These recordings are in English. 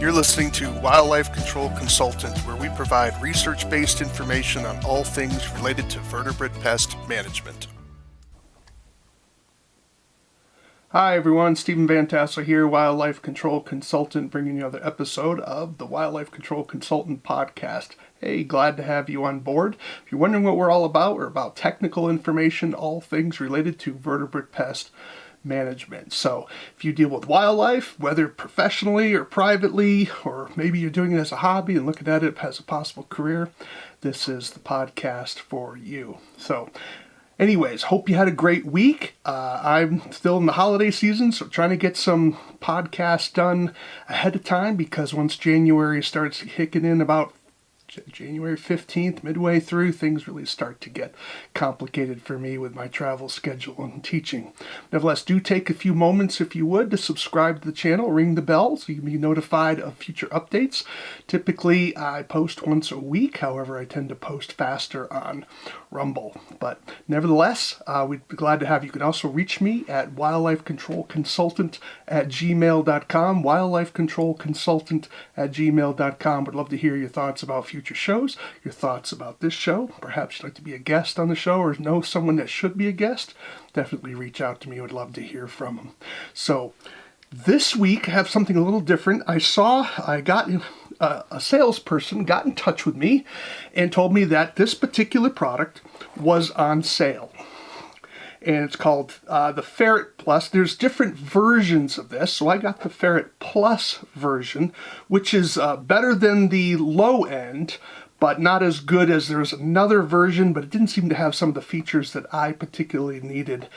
You're listening to Wildlife Control Consultant, where we provide research-based information on all things related to vertebrate pest management. Hi everyone, Stephen Vantassel here, Wildlife Control Consultant, bringing you another episode of the Wildlife Control Consultant podcast. Hey, glad to have you on board. If you're wondering what we're all about, we're about technical information, all things related to vertebrate pest management. So if you deal with wildlife, whether professionally or privately, or maybe you're doing it as a hobby and looking at it as a possible career, this is the podcast for you. So anyways, hope you had a great week. I'm still in the holiday season, so trying to get some podcasts done ahead of time, because once January starts kicking in about January 15th, midway through, things really start to get complicated for me with my travel schedule and teaching. Nevertheless, do take a few moments, if you would, to subscribe to the channel, ring the bell so you can be notified of future updates. Typically, I post once a week. However, I tend to post faster on Rumble. But nevertheless, we'd be glad to have you. You can also reach me at wildlifecontrolconsultant@gmail.com, wildlifecontrolconsultant@gmail.com. Would love to hear your thoughts about future shows, your thoughts about this show. Perhaps you'd like to be a guest on the show or know someone that should be a guest. Definitely reach out to me. I would love to hear from them. So this week I have something a little different. I got a salesperson got in touch with me and told me that this particular product was on sale. And it's called the Ferret Plus. There's different versions of this, so I got the Ferret Plus version, which is better than the low end, but not as good as there's another version, but it didn't seem to have some of the features that I particularly needed.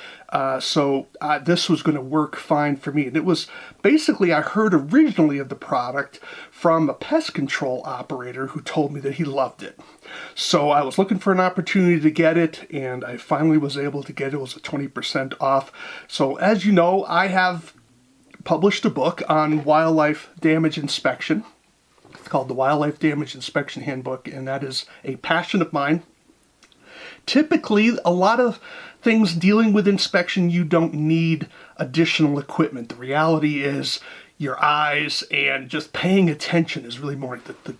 So this was going to work fine for me. And it was basically, I heard originally of the product from a pest control operator who told me that he loved it. So I was looking for an opportunity to get it, and I finally was able to get it. It was a 20% off. So as you know, I have published a book on wildlife damage inspection. It's called the Wildlife Damage Inspection Handbook, and that is a passion of mine. Typically, a lot of things dealing with inspection, you don't need additional equipment. The reality is your eyes and just paying attention is really more the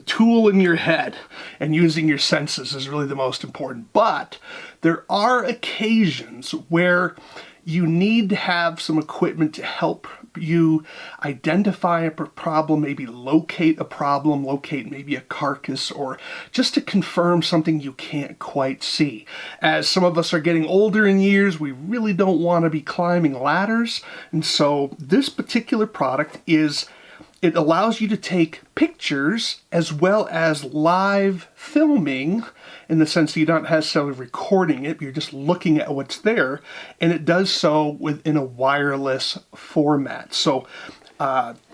tool in your head, and using your senses is really the most important. But there are occasions where you need to have some equipment to help you identify a problem, maybe locate a problem, locate maybe a carcass, or just to confirm something you can't quite see. As some of us are getting older in years, we really don't want to be climbing ladders. And so this particular product it allows you to take pictures as well as live filming, in the sense that you're not necessarily recording it, but you're just looking at what's there, and it does so within a wireless format. So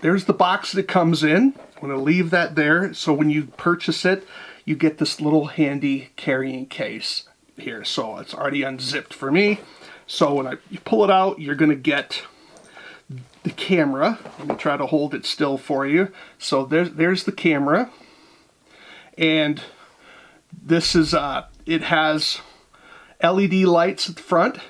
there's the box that it comes in. I'm going to leave that there. So when you purchase it, you get this little handy carrying case here. So it's already unzipped for me. So when you pull it out, you're going to get the camera. Let me try to hold it still for you. So there's the camera, and this is it has LED lights at the front,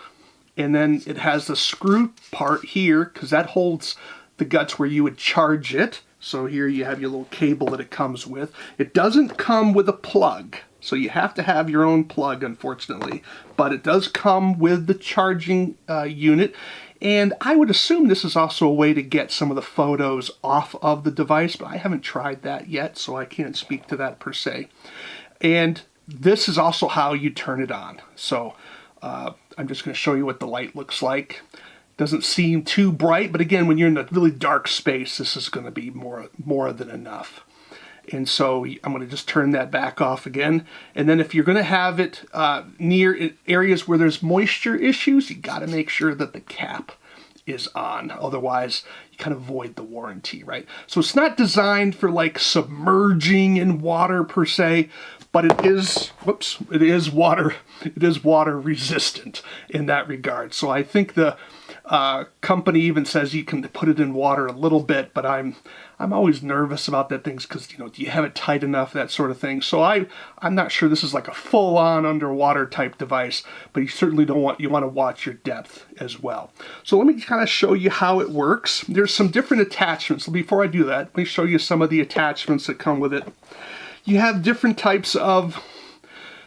and then it has the screw part here, because that holds the guts where you would charge it. So here you have your little cable that it comes with. It doesn't come with a plug, so you have to have your own plug, unfortunately, but it does come with the charging unit. And I would assume this is also a way to get some of the photos off of the device, but I haven't tried that yet, so I can't speak to that per se. And this is also how you turn it on. So I'm just going to show you what the light looks like. Doesn't seem too bright, but again, when you're in a really dark space, this is going to be more than enough. And so I'm going to just turn that back off again. And then if you're going to have it near areas where there's moisture issues, you got to make sure that the cap is on. Otherwise, you kind of void the warranty, right? So it's not designed for like submerging in water per se, but it is water resistant in that regard. So I think the Company even says you can put it in water a little bit, but I'm always nervous about that things because, do you have it tight enough, that sort of thing. So I'm not sure this is like a full-on underwater type device, but you certainly want to watch your depth as well. So let me kind of show you how it works. There's some different attachments. Before I do that, let me show you some of the attachments that come with it. You have different types of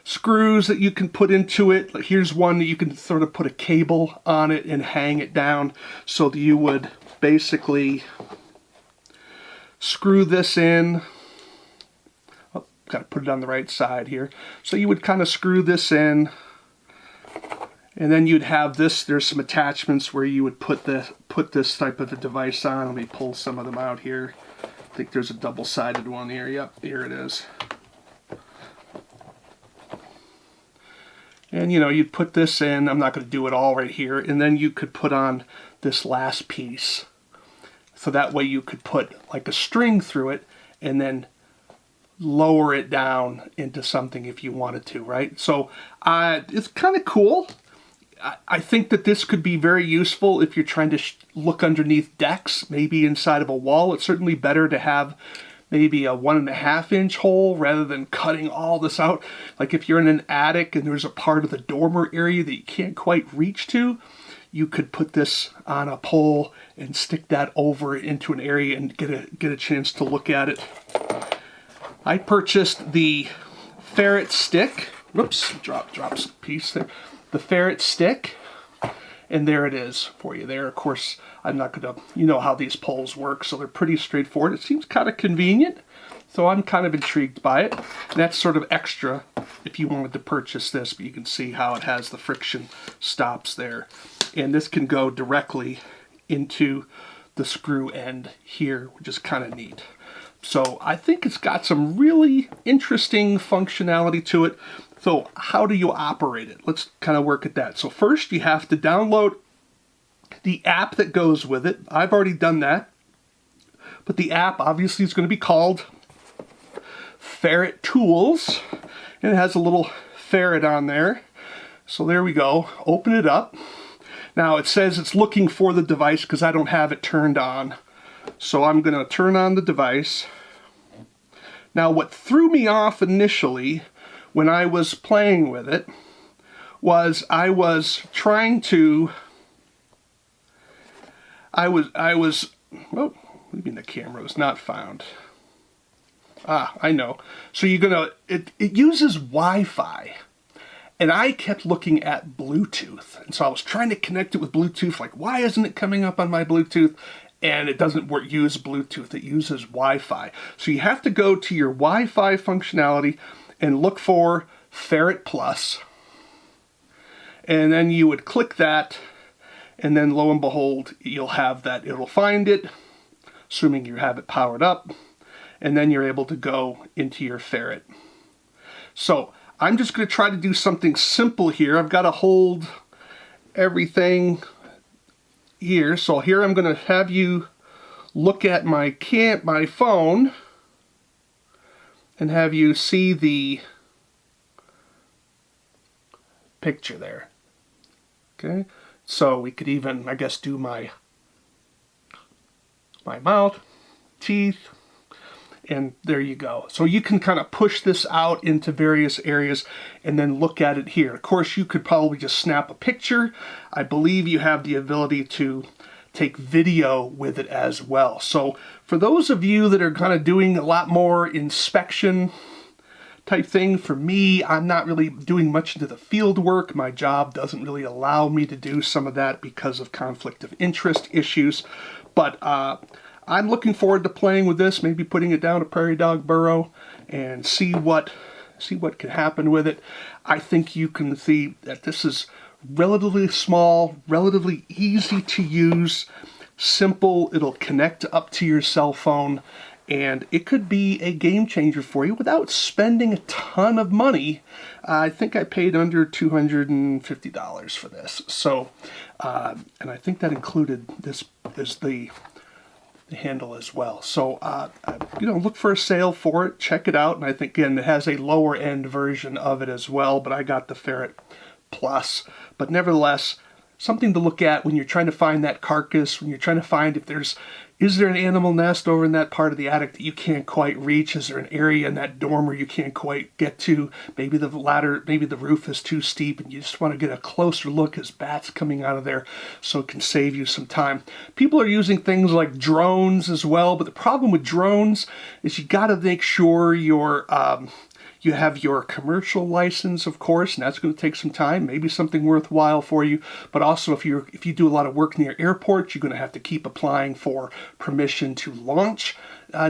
screws that you can put into it. Here's one that you can sort of put a cable on it and hang it down, so that you would basically screw this in. Oh, got to put it on the right side here. So you would kind of screw this in, and then you'd have this. There's some attachments where you would put this type of a device on. Let me pull some of them out here. I think there's a double-sided one here. Yep, here it is. And you'd put this in. I'm not going to do it all right here. And then you could put on this last piece. So that way you could put like a string through it and then lower it down into something if you wanted to, right? So it's kind of cool. I think that this could be very useful if you're trying to look underneath decks, maybe inside of a wall. It's certainly better to have maybe a 1.5 inch hole rather than cutting all this out. Like if you're in an attic and there's a part of the dormer area that you can't quite reach to, you could put this on a pole and stick that over into an area and get a chance to look at it. I purchased the Ferret stick. Whoops, drops a piece there. The Ferret stick. And there it is for you there. Of course, I'm not going to, you know how these poles work, so they're pretty straightforward. It seems kind of convenient, so I'm kind of intrigued by it. And that's sort of extra if you wanted to purchase this, but you can see how it has the friction stops there. And this can go directly into the screw end here, which is kind of neat. So I think it's got some really interesting functionality to it. So how do you operate it? Let's kind of work at that. So first you have to download the app that goes with it. I've already done that. But the app obviously is going to be called Ferret Tools. And it has a little ferret on there. So there we go. Open it up. Now it says it's looking for the device because I don't have it turned on. So I'm going to turn on the device. Now what threw me off initially when I was playing with it was I was trying to, oh, what do you mean the camera was not found? Ah, I know. So it uses Wi-Fi. And I kept looking at Bluetooth. And so I was trying to connect it with Bluetooth, like why isn't it coming up on my Bluetooth? And it doesn't use Bluetooth, it uses Wi-Fi. So you have to go to your Wi-Fi functionality and look for Ferret Plus. And then you would click that, and then lo and behold, you'll have that. It'll find it, assuming you have it powered up, and then you're able to go into your Ferret. So I'm just going to try to do something simple here. I've got to hold everything here. So here I'm going to have you look at my phone and have you see the picture there. Okay, so we could even, I guess, do my mouth, teeth, and there you go. So you can kind of push this out into various areas and then look at it here. Of course, you could probably just snap a picture. I believe you have the ability to take video with it as well. So for those of you that are kind of doing a lot more inspection type thing, for me, I'm not really doing much into the field work. My job doesn't really allow me to do some of that because of conflict of interest issues. But I'm looking forward to playing with this, maybe putting it down a prairie dog burrow and see what can happen with it. I think you can see that this is relatively small, relatively easy to use, simple. It'll connect up to your cell phone, and it could be a game changer for you without spending a ton of money. I think I paid under $250 for this. So, and I think that included this is the handle as well. So, look for a sale for it, check it out. And I think, again, it has a lower end version of it as well, but I got the Ferret Plus. But nevertheless, something to look at when you're trying to find that carcass, when you're trying to find if is there an animal nest over in that part of the attic that you can't quite reach? Is there an area in that dormer you can't quite get to? Maybe the roof is too steep and you just want to get a closer look as bats coming out of there, so it can save you some time. People are using things like drones as well, but the problem with drones is you got to make sure you have your commercial license, of course, and that's going to take some time, maybe something worthwhile for you. But also, if you do a lot of work near airports, you're going to have to keep applying for permission to launch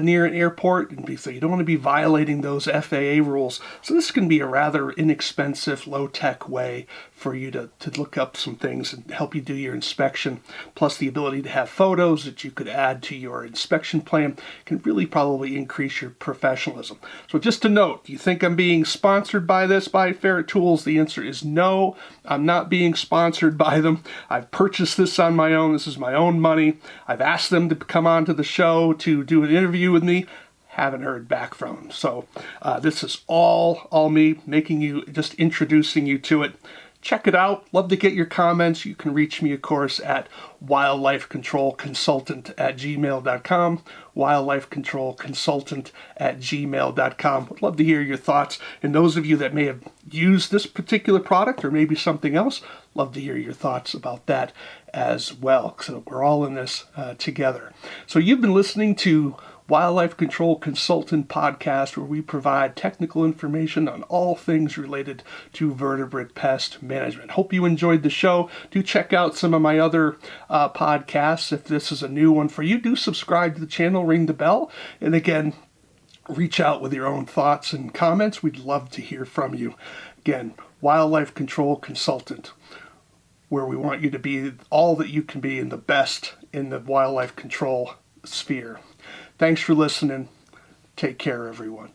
near an airport, and so you don't want to be violating those FAA rules. So this can be a rather inexpensive, low-tech way for you to look up some things and help you do your inspection. Plus the ability to have photos that you could add to your inspection plan can really probably increase your professionalism. So just to note, do you think I'm being sponsored by Ferret Tools? The answer is no. I'm not being sponsored by them. I've purchased this on my own. This is my own money. I've asked them to come on to the show to do an interview with me. Haven't heard back from them. So this is all me, just introducing you to it. Check it out. Love to get your comments. You can reach me, of course, at wildlifecontrolconsultant@gmail.com, wildlifecontrolconsultant@gmail.com. Would love to hear your thoughts. And those of you that may have used this particular product or maybe something else, love to hear your thoughts about that as well. So we're all in this together. So you've been listening to Wildlife Control Consultant Podcast, where we provide technical information on all things related to vertebrate pest management. Hope you enjoyed the show. Do check out some of my other podcasts. If this is a new one for you, do subscribe to the channel, ring the bell, and again, reach out with your own thoughts and comments. We'd love to hear from you. Again, Wildlife Control Consultant, where we want you to be all that you can be and the best in the wildlife control sphere. Thanks for listening. Take care, everyone.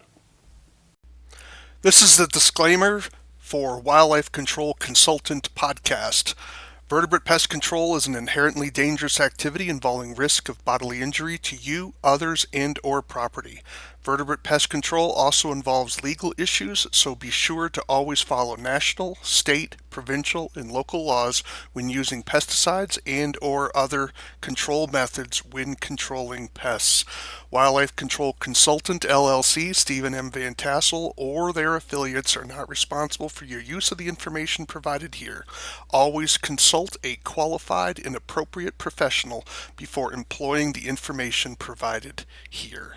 This is the disclaimer for Wildlife Control Consultant Podcast. Vertebrate pest control is an inherently dangerous activity involving risk of bodily injury to you, others, and/or property. Vertebrate pest control also involves legal issues, so be sure to always follow national, state, provincial, and local laws when using pesticides and/or other control methods when controlling pests. Wildlife Control Consultant LLC, Stephen M. Vantassel, or their affiliates are not responsible for your use of the information provided here. Always consult a qualified and appropriate professional before employing the information provided here.